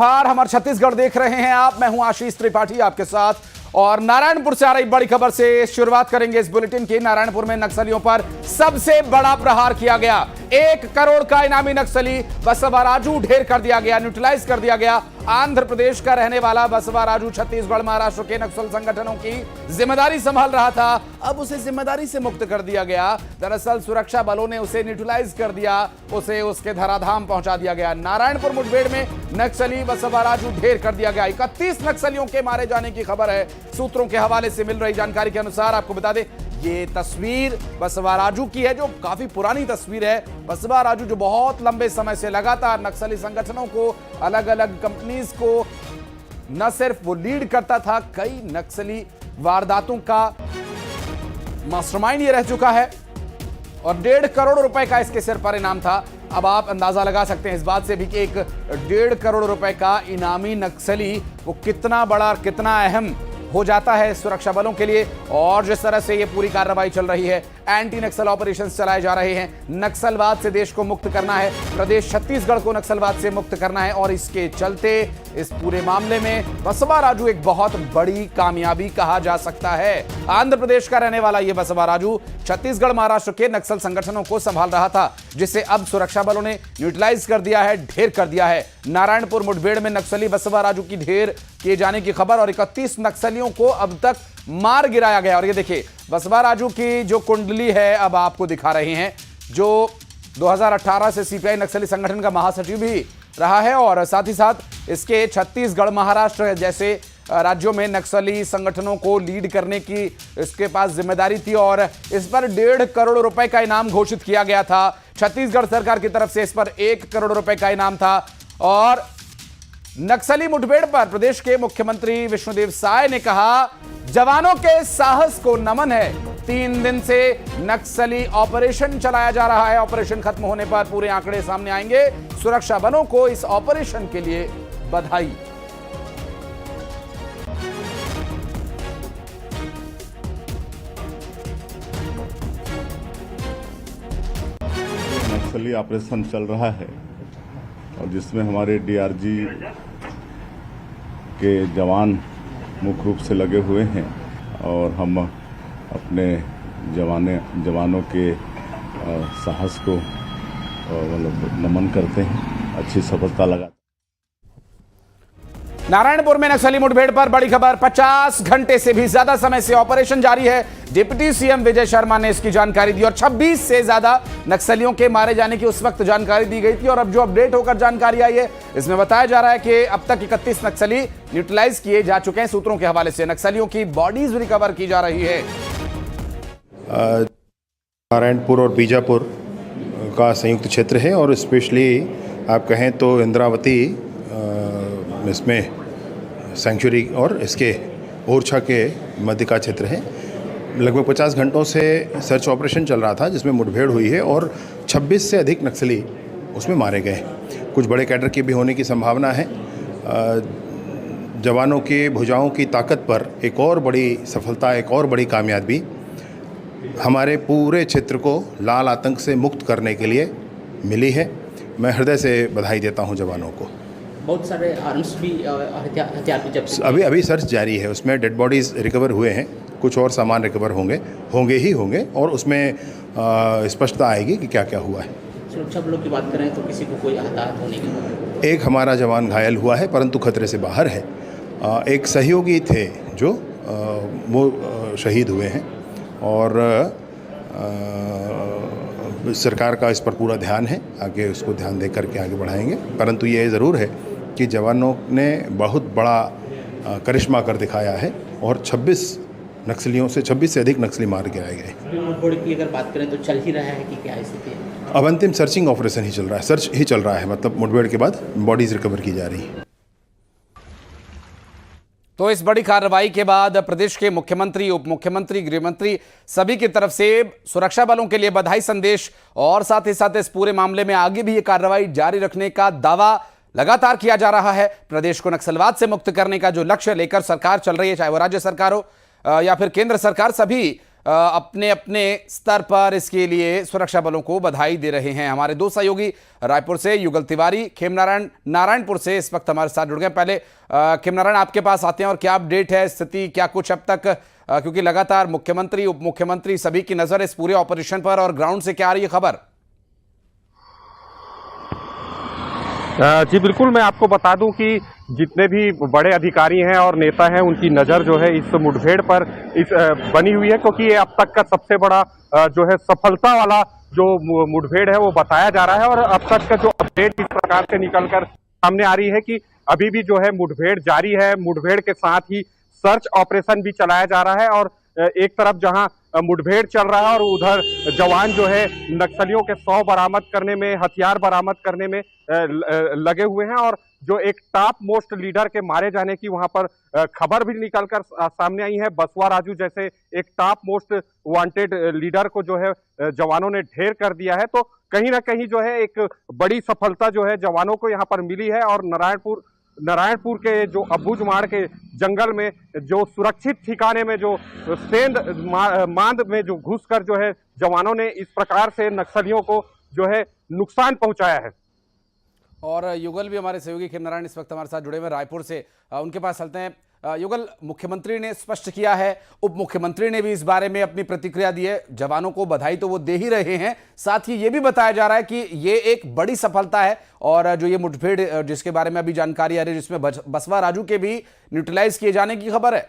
हमारे छत्तीसगढ़ देख रहे हैं आप। मैं हूं आशीष त्रिपाठी आपके साथ और नारायणपुर से आ रही बड़ी खबर से शुरुआत करेंगे इस बुलेटिन की। नारायणपुर में नक्सलियों पर सबसे बड़ा प्रहार किया गया। 1 करोड़ का इनामी नक्सली बसवा राजू ढेर कर दिया गया, न्यूट्रलाइज कर दिया गया। आंध्र प्रदेश का रहने वाला बसवा राजू छत्तीसगढ़ महाराष्ट्र के नक्सल संगठनों की जिम्मेदारी संभाल रहा था, अब उसे जिम्मेदारी से मुक्त कर दिया गया। दरअसल सुरक्षा बलों ने उसे न्यूट्रलाइज कर दिया, उसे उसके धराधाम पहुंचा दिया गया। नारायणपुर मुठभेड़ में नक्सली बसवा राजू ढेर कर दिया गया। 31 नक्सलियों के मारे जाने की खबर है। सूत्रों के हवाले से मिल रही जानकारी के अनुसार आपको बता दें, ये तस्वीर बसवा राजू की है, जो काफी पुरानी तस्वीर है। बसवा राजू जो बहुत लंबे समय से लगातार नक्सली संगठनों को, अलग अलग कंपनीज को न सिर्फ वो लीड करता था, कई नक्सली वारदातों का मास्टरमाइंड ये रह चुका है और 1.5 करोड़ रुपए का इसके सिर पर इनाम था। अब आप अंदाजा लगा सकते हैं इस बात से भी कि एक 1.5 करोड़ रुपए का इनामी नक्सली वो कितना बड़ा, कितना अहम हो जाता है सुरक्षा बलों के लिए। और जिस तरह से ये पूरी कार्रवाई चल रही है, एंटी नक्सल ऑपरेशंस चलाए जा रहे हैं, नक्सलवाद से देश को मुक्त करना है, प्रदेश छत्तीसगढ़ को नक्सलवाद से मुक्त करना है। और इसके चलते इस पूरे मामले में बसवा राजू एक बहुत बड़ी कामयाबी कहा जा सकता है। आंध्र प्रदेश का रहने वाला ये बसवा राजू छत्तीसगढ़ महाराष्ट्र के नक्सल संगठनों को संभाल रहा था, जिसे अब सुरक्षा बलों ने न्यूट्रलाइज कर दिया है, ढेर कर दिया है। नारायणपुर मुठभेड़ में नक्सली बसवा राजू की ढेर किए जाने की खबर और 31 नक्सलियों को अब तक मार गिराया गया। और ये देखिए बसवा राजू की जो कुंडली है अब आपको दिखा रहे हैं, जो 2018 से सीपीआई नक्सली संगठन का महासचिव भी रहा है और साथ ही साथ इसके छत्तीसगढ़ महाराष्ट्र जैसे राज्यों में नक्सली संगठनों को लीड करने की इसके पास जिम्मेदारी थी और इस पर 1.5 करोड़ रुपए का इनाम घोषित किया गया था। छत्तीसगढ़ सरकार की तरफ से इस पर 1 करोड़ रुपए का इनाम था। और नक्सली मुठभेड़ पर प्रदेश के मुख्यमंत्री विष्णुदेव साय ने कहा, जवानों के साहस को नमन है। 3 दिन से नक्सली ऑपरेशन चलाया जा रहा है। ऑपरेशन खत्म होने पर पूरे आंकड़े सामने आएंगे। सुरक्षा बलों को इस ऑपरेशन के लिए बधाई। नक्सली ऑपरेशन चल रहा है और जिसमें हमारे डीआरजी के जवान मुख्य रूप से लगे हुए हैं और हम अपने जवानों के साहस को मतलब नमन करते हैं। अच्छी सफलता लगा। नारायणपुर में नक्सली मुठभेड़ पर बड़ी खबर। 50 घंटे से भी ज्यादा समय से ऑपरेशन जारी है। डिप्टी सीएम विजय शर्मा ने इसकी जानकारी दी और 26 से ज्यादा नक्सलियों के मारे जाने की उस वक्त जानकारी दी गई थी और अब जो अपडेट होकर जानकारी आई है इसमें बताया जा रहा है कि अब तक 31 नक्सली न्यूट्रलाइज किए जा चुके हैं। सूत्रों के हवाले से नक्सलियों की बॉडीज रिकवर की जा रही है। नारायणपुर और बीजापुर का संयुक्त क्षेत्र है और स्पेशली आप कहें तो इंद्रावती इसमें सेंचुरी और इसके ओरछा के मध्य का क्षेत्र है। लगभग 50 घंटों से सर्च ऑपरेशन चल रहा था जिसमें मुठभेड़ हुई है और 26 से अधिक नक्सली उसमें मारे गए। कुछ बड़े कैडर की भी होने की संभावना है। जवानों के भुजाओं की ताकत पर एक और बड़ी सफलता, एक और बड़ी कामयाबी हमारे पूरे क्षेत्र को लाल आतंक से मुक्त करने के लिए मिली है। मैं हृदय से बधाई देता हूं जवानों को। बहुत सारे आर्म्स भी हथियार भी जब्त। अभी सर्च जारी है, उसमें डेड बॉडीज़ रिकवर हुए हैं, कुछ और सामान रिकवर होंगे और उसमें स्पष्टता आएगी कि क्या क्या हुआ है। सुरक्षा बलों की बात करें तो किसी को कोई हताहत होने की? एक हमारा जवान घायल हुआ है परंतु खतरे से बाहर है। एक सहयोगी थे जो वो शहीद हुए हैं और सरकार का इस पर पूरा ध्यान है। आगे उसको ध्यान दे करके आगे बढ़ाएंगे। परंतु ये ज़रूर है कि जवानों ने बहुत बड़ा करिश्मा कर दिखाया है और 26 नक्सलियों से 26 से अधिक नक्सली मार गिराए गए। मुठभेड़ की अगर बात करें तो चल ही रहा है कि क्या स्थिति है? अब अंतिम सर्चिंग ऑपरेशन ही चल रहा है, सर्च ही चल रहा है, मतलब मुठभेड़ के बाद बॉडीज़ रिकवर की जा रही है। तो इस बड़ी कार्रवाई के बाद प्रदेश के मुख्यमंत्री, उप मुख्यमंत्री, गृहमंत्री सभी की तरफ से सुरक्षा बलों के लिए बधाई संदेश और साथ ही साथ इस पूरे मामले में आगे भी ये कार्रवाई जारी रखने का दावा लगातार किया जा रहा है। प्रदेश को नक्सलवाद से मुक्त करने का जो लक्ष्य लेकर सरकार चल रही है, चाहे वो राज्य सरकार हो या फिर केंद्र सरकार, सभी अपने अपने स्तर पर इसके लिए सुरक्षा बलों को बधाई दे रहे हैं। हमारे दो सहयोगी रायपुर से युगल तिवारी, खेमनारायण नारायणपुर से इस वक्त हमारे साथ जुड़ गए। पहले खेमनारायण आपके पास आते हैं और क्या अपडेट है, स्थिति क्या कुछ अब तक, क्योंकि लगातार मुख्यमंत्री उप मुख्यमंत्री सभी की नजर इस पूरे ऑपरेशन पर, और ग्राउंड से क्या आ रही है खबर? जी बिल्कुल, मैं आपको बता दूं कि जितने भी बड़े अधिकारी हैं और नेता हैं उनकी नज़र जो है इस मुठभेड़ पर बनी हुई है, क्योंकि ये अब तक का सबसे बड़ा जो है सफलता वाला जो मुठभेड़ है वो बताया जा रहा है। और अब तक का जो अपडेट इस प्रकार से निकलकर सामने आ रही है कि अभी भी जो है मुठभेड़ जारी है। मुठभेड़ के साथ ही सर्च ऑपरेशन भी चलाया जा रहा है, और एक तरफ जहां मुठभेड़ चल रहा है और उधर जवान जो है नक्सलियों के 100 बरामद करने में, हथियार बरामद करने में लगे हुए हैं। और जो एक टॉप मोस्ट लीडर के मारे जाने की वहां पर खबर भी निकलकर सामने आई है। बसवा राजू जैसे एक टॉप मोस्ट वांटेड लीडर को जो है जवानों ने ढेर कर दिया है। तो कहीं ना कहीं जो है एक बड़ी सफलता जो है जवानों को यहाँ पर मिली है। और नारायणपुर के जो अबूझमाड़ के जंगल में जो सुरक्षित ठिकाने में जो सेंध मांद में जो घुसकर जो है जवानों ने इस प्रकार से नक्सलियों को जो है नुकसान पहुंचाया है। और युगल भी हमारे सहयोगी खेमनारायण इस वक्त हमारे साथ जुड़े हुए रायपुर से, उनके पास चलते हैं। युगल, मुख्यमंत्री ने स्पष्ट किया है, उप मुख्यमंत्री ने भी इस बारे में अपनी प्रतिक्रिया दी है। जवानों को बधाई तो वो दे ही रहे हैं, साथ ही ये भी बताया जा रहा है कि ये एक बड़ी सफलता है। और जो ये मुठभेड़ जिसके बारे में अभी जानकारी आ रही है, जिसमें बसवा राजू के भी न्यूट्रलाइज किए जाने की खबर है।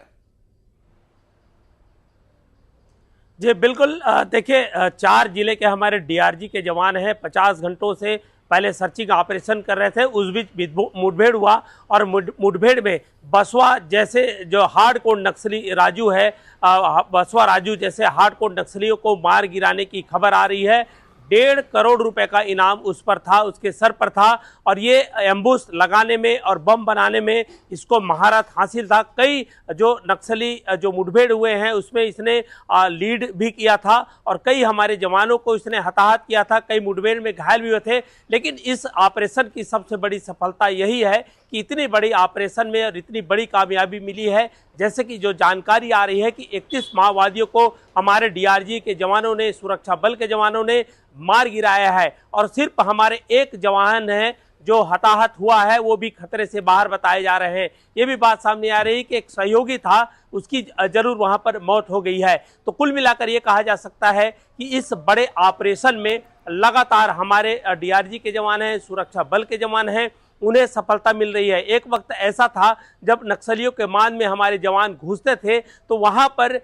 जी बिल्कुल, देखिए 4 जिले के हमारे डीआरजी के जवान हैं, 50 घंटों से पहले सर्चिंग ऑपरेशन कर रहे थे। उस बीच मुठभेड़ हुआ, और मुठभेड़ में बसवा जैसे जो हार्डकोर नक्सली राजू है, बसवा राजू जैसे हार्डकोर नक्सलियों को मार गिराने की खबर आ रही है। 1.5 करोड़ रुपए का इनाम उस पर था, उसके सर पर था। और ये एम्बुश लगाने में और बम बनाने में इसको महारत हासिल था। कई जो नक्सली जो मुठभेड़ हुए हैं उसमें इसने लीड भी किया था, और कई हमारे जवानों को इसने हताहत किया था, कई मुठभेड़ में घायल भी हुए थे। लेकिन इस ऑपरेशन की सबसे बड़ी सफलता यही है कि इतनी बड़ी ऑपरेशन में और इतनी बड़ी कामयाबी मिली है। जैसे कि जो जानकारी आ रही है कि 31 माओवादियों को हमारे डीआरजी के जवानों ने, सुरक्षा बल के जवानों ने मार गिराया है। और सिर्फ हमारे एक जवान है जो हताहत हुआ है, वो भी खतरे से बाहर बताए जा रहे हैं। ये भी बात सामने आ रही है कि एक सहयोगी था, उसकी जरूर वहां पर मौत हो गई है। तो कुल मिलाकर ये कहा जा सकता है कि इस बड़े ऑपरेशन में लगातार हमारे डीआरजी के जवान हैं, सुरक्षा बल के जवान हैं, उन्हें सफलता मिल रही है। एक वक्त ऐसा था जब नक्सलियों के मान में हमारे जवान घुसते थे तो वहां पर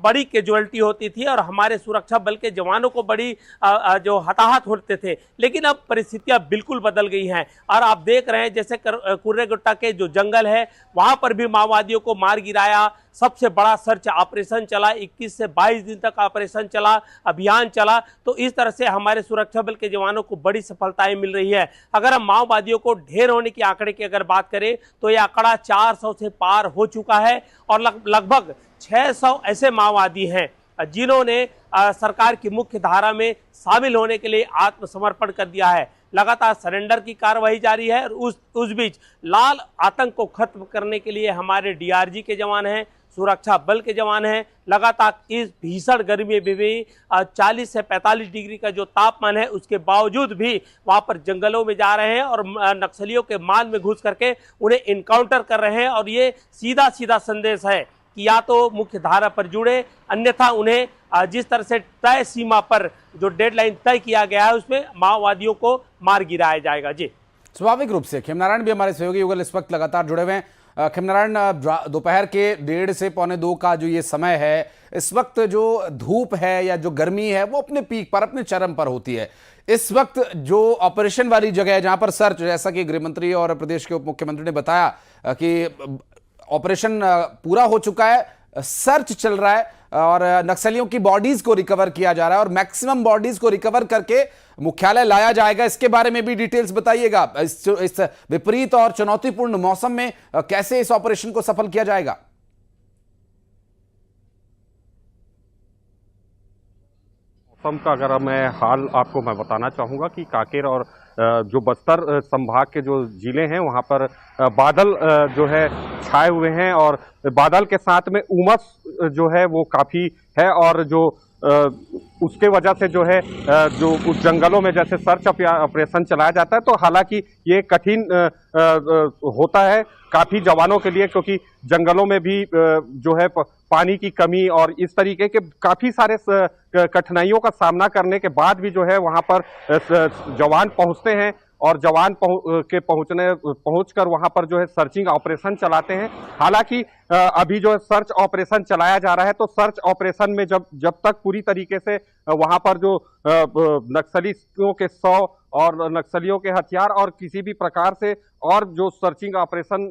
बड़ी कैजुअल्टी होती थी, और हमारे सुरक्षा बल के जवानों को बड़ी जो हताहत होते थे। लेकिन अब परिस्थितियां बिल्कुल बदल गई हैं, और आप देख रहे हैं जैसे कुर्रेगुट्टा के जो जंगल है वहां पर भी माओवादियों को मार गिराया। सबसे बड़ा सर्च ऑपरेशन चला, 21 से 22 दिन तक ऑपरेशन चला, अभियान चला। तो इस तरह से हमारे सुरक्षा बल के जवानों को बड़ी सफलताएं मिल रही है। अगर हम माओवादियों को ढेर होने की आंकड़े की अगर बात करें तो यह आंकड़ा 400 से पार हो चुका है, और लगभग 600 ऐसे माओवादी हैं जिन्होंने सरकार की मुख्य धारा में शामिल होने के लिए आत्मसमर्पण कर दिया है। लगातार सरेंडर की कार्रवाई जारी है, और उस बीच लाल आतंक को खत्म करने के लिए हमारे डीआरजी के जवान हैं, सुरक्षा बल के जवान हैं। लगातार इस भीषण गर्मी में भी 40 से 45 डिग्री का जो तापमान है उसके बावजूद भी वहां पर जंगलों में जा रहे हैं और नक्सलियों के मान में घुस करके उन्हें इनकाउंटर कर रहे हैं। और ये सीधा सीधा संदेश है कि या तो मुख्य धारा पर जुड़े, अन्यथा उन्हें जिस तरह से तय सीमा पर जो डेडलाइन तय किया गया है उसमें माओवादियों को मार गिराया जाएगा। जी स्वाभाविक रूप से खेमनारायण भी हमारे सहयोगी युगल इस वक्त लगातार जुड़े हुए हैं। खेमनारायण, दोपहर के 1:30 से 1:45 का जो ये समय है, इस वक्त जो धूप है या जो गर्मी है वो अपने पीक पर, अपने चरम पर होती है। इस वक्त जो ऑपरेशन वाली जगह है जहां पर सर्च, जैसा कि गृह मंत्री और प्रदेश के उप मुख्यमंत्री ने बताया कि ऑपरेशन पूरा हो चुका है, सर्च चल रहा है और नक्सलियों की बॉडीज को रिकवर किया जा रहा है और मैक्सिमम बॉडीज को रिकवर करके मुख्यालय लाया जाएगा। इसके बारे में भी डिटेल्स बताइएगा। इस विपरीत और चुनौतीपूर्ण मौसम में कैसे इस ऑपरेशन को सफल किया जाएगा? मौसम का अगर मैं हाल आपको बताना चाहूँगा कि कांकेर और जो बस्तर संभाग के जो जिले हैं वहां पर बादल जो है छाए हुए हैं और बादल के साथ में उमस जो है वो काफी है और जो उसके वजह से जो है जो उस जंगलों में जैसे सर्च ऑपरेशन चलाया जाता है तो हालांकि ये कठिन होता है काफी जवानों के लिए क्योंकि जंगलों में भी जो है पानी की कमी और इस तरीके के काफी सारे कठिनाइयों का सामना करने के बाद भी जो है वहां पर जवान पहुंचते हैं और जवान पहुंचकर वहां पर जो है सर्चिंग ऑपरेशन चलाते हैं। हालांकि अभी जो है सर्च ऑपरेशन चलाया जा रहा है तो सर्च ऑपरेशन में जब तक पूरी तरीके से वहां पर जो नक्सलियों के 100 और नक्सलियों के हथियार और किसी भी प्रकार से और जो सर्चिंग ऑपरेशन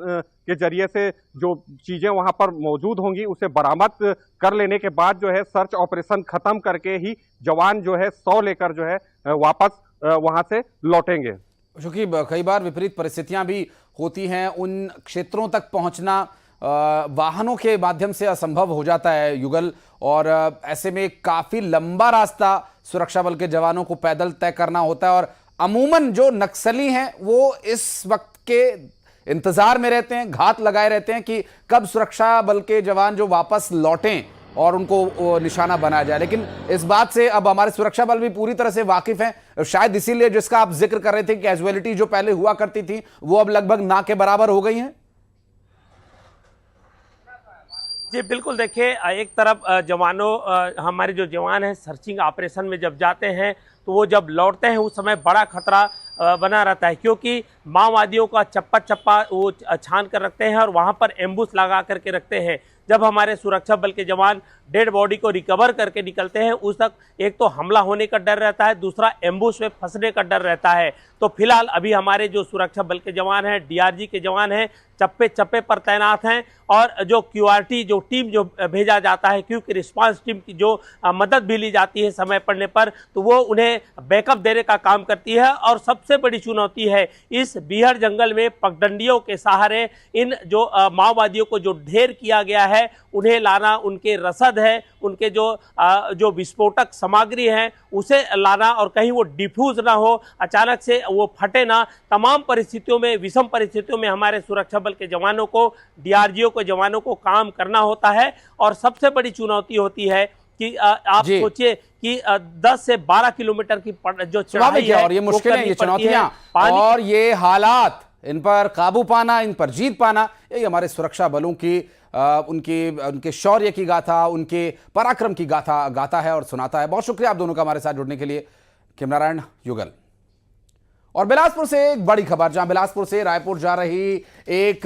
के जरिए से जो चीजें वहां पर मौजूद होंगी उसे बरामद कर लेने के बाद जो है सर्च ऑपरेशन खत्म करके ही जवान जो है 100 लेकर जो है वापस वहां से लौटेंगे। क्योंकि कई बार विपरीत परिस्थितियां भी होती हैं, उन क्षेत्रों तक पहुंचना वाहनों के माध्यम से असंभव हो जाता है युगल, और ऐसे में काफी लंबा रास्ता सुरक्षा बल के जवानों को पैदल तय करना होता है और अमूमन जो नक्सली हैं वो इस वक्त के इंतजार में रहते हैं, घात लगाए रहते हैं कि कब सुरक्षा बल के जवान जो वापस लौटें और उनको निशाना बनाया जाए। लेकिन इस बात से अब हमारे सुरक्षा बल भी पूरी तरह से वाकिफ हैं, शायद इसीलिए जिसका आप जिक्र कर रहे थे कि कैजुअलिटी जो पहले हुआ करती थी वो अब लगभग ना के बराबर हो गई हैं। जी बिल्कुल, देखिए एक तरफ जवानों हमारे जो जवान हैं सर्चिंग ऑपरेशन में जब जाते हैं तो वो जब लौटते हैं उस समय बड़ा खतरा बना रहता है क्योंकि माओवादियों का चप्पा चप्पा वो छान कर रखते हैं और वहाँ पर एम्बुश लगा करके रखते हैं। जब हमारे सुरक्षा बल के जवान डेड बॉडी को रिकवर करके निकलते हैं उस तक एक तो हमला होने का डर रहता है, दूसरा एम्बुश में फंसने का डर रहता है। तो फिलहाल अभी हमारे जो सुरक्षा बल के जवान हैं, डीआरजी के जवान हैं, चप्पे चप्पे पर तैनात हैं और जो क्यूआरटी जो टीम जो भेजा जाता है, क्विक रिस्पांस टीम की जो मदद भी ली जाती है समय पड़ने पर, तो वो उन्हें बैकअप देने का काम करती है। और सबसे बड़ी चुनौती है इस बीहड़ जंगल में पगडंडियों के सहारे इन जो माओवादियों को जो ढेर किया गया है उन्हें लाना, उनके रसद है, उनके जो विस्फोटक सामग्री है उसे लाना और कहीं वो डिफ्यूज ना हो, अचानक से वो फटे ना, तमाम परिस्थितियों में, विषम परिस्थितियों में हमारे सुरक्षा बल के जवानों को, डीआरजीओ के जवानों को काम करना होता है। और सबसे बड़ी चुनौती होती है कि आप सोचिए कि 10 से 12 किलोमीटर की जो चढ़ाई है और ये मुश्किलें, ये चुनौतियां और ये हालात, इन पर काबू पाना, इन पर जीत पाना, यही हमारे सुरक्षा बलों की उनके शौर्य की गाथा, उनके पराक्रम की गाथा गाता है और सुनाता है। बहुत शुक्रिया आप दोनों का हमारे साथ जुड़ने के लिए, नारायण युगल। और बिलासपुर से एक बड़ी खबर, जहां बिलासपुर से रायपुर जा रही एक